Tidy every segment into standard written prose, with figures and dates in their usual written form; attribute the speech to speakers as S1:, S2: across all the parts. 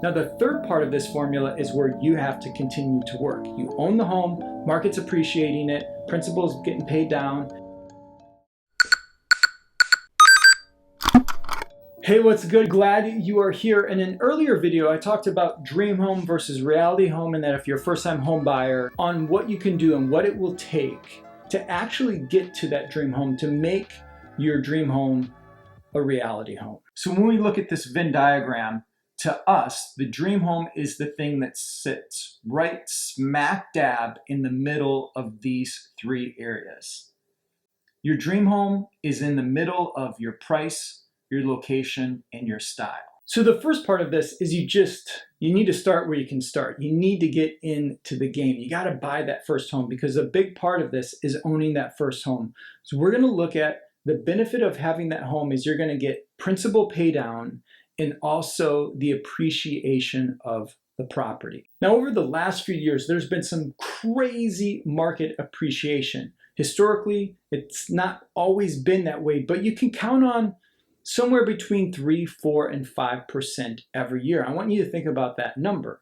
S1: Now, the third part of this formula is where you have to continue to work. You own the home, market's appreciating it, principal's getting paid down. Hey, what's good? Glad you are here. In an earlier video, I talked about dream home versus reality home, and that if you're a first-time home buyer, on what you can do and what it will take to actually get to that dream home, to make your dream home a reality home. So when we look at this Venn diagram, to us, the dream home is the thing that sits right smack dab in the middle of these three areas. Your dream home is in the middle of your price, your location, and your style. So the first part of this is you need to start where you can start. You need to get into the game. You got to buy that first home, because a big part of this is owning that first home. So we're going to look at the benefit of having that home is you're going to get principal pay down and also the appreciation of the property. Now, over the last few years, there's been some crazy market appreciation. Historically, it's not always been that way, but you can count on somewhere between 3, 4, and 5% every year. I want you to think about that number.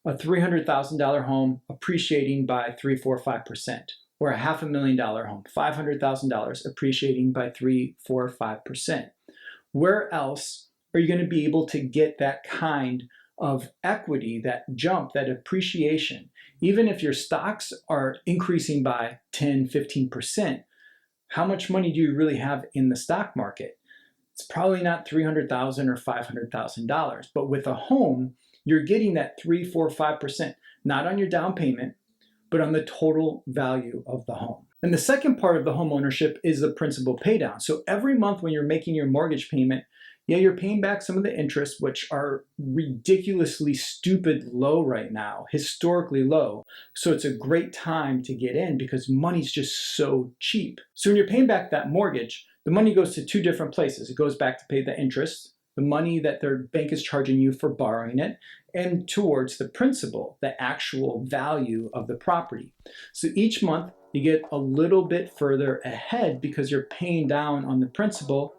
S1: A $300,000 home appreciating by 3, 4, 5%, or a $500,000 home, $500,000 appreciating by 3, 4, 5%. Where else are you going to be able to get that kind of equity, that jump, that appreciation? Even if your stocks are increasing by 10, 15%, how much money do you really have in the stock market? It's probably not $300,000 or $500,000, but with a home, you're getting that 3, 4, 5%, not on your down payment, but on the total value of the home. And the second part of the home ownership is the principal pay down. So every month when you're making your mortgage payment, yeah, you're paying back some of the interest, which are ridiculously stupid low right now, historically low. So it's a great time to get in because money's just so cheap. So when you're paying back that mortgage, the money goes to two different places. It goes back to pay the interest, the money that their bank is charging you for borrowing it, and towards the principal, the actual value of the property. So each month you get a little bit further ahead because you're paying down on the principal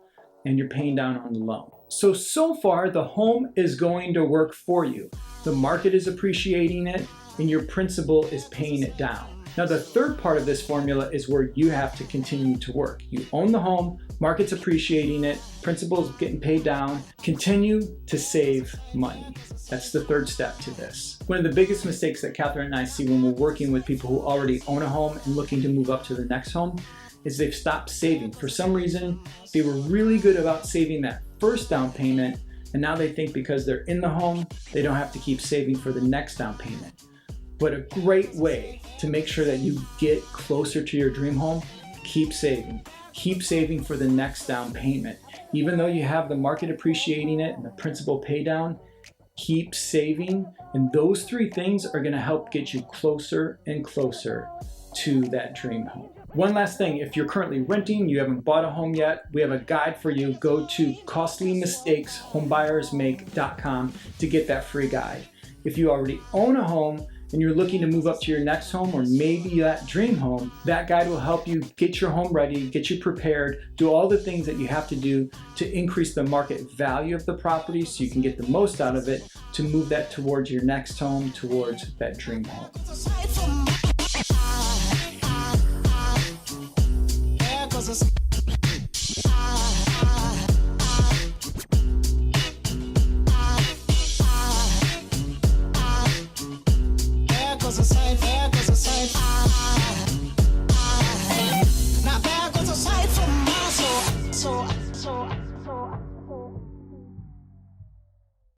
S1: and you're paying down on the loan. So far the home is going to work for you. The market is appreciating it and your principal is paying it down. Now, the third part of this formula is where you have to continue to work. You own the home, market's appreciating it, principal's getting paid down, continue to save money. That's the third step to this. One of the biggest mistakes that Catherine and I see when we're working with people who already own a home and looking to move up to the next home is they've stopped saving. For some reason, they were really good about saving that first down payment, and now they think because they're in the home, they don't have to keep saving for the next down payment. But a great way to make sure that you get closer to your dream home, keep saving. Keep saving for the next down payment. Even though you have the market appreciating it and the principal pay down, keep saving. And those three things are gonna help get you closer and closer to that dream home. One last thing, if you're currently renting, you haven't bought a home yet, we have a guide for you. Go to costlymistakes.homebuyersmake.com to get that free guide. If you already own a home and you're looking to move up to your next home or maybe that dream home, that guide will help you get your home ready, get you prepared, do all the things that you have to do to increase the market value of the property so you can get the most out of it to move that towards your next home, towards that dream home.
S2: Now there goes a sight from my soul.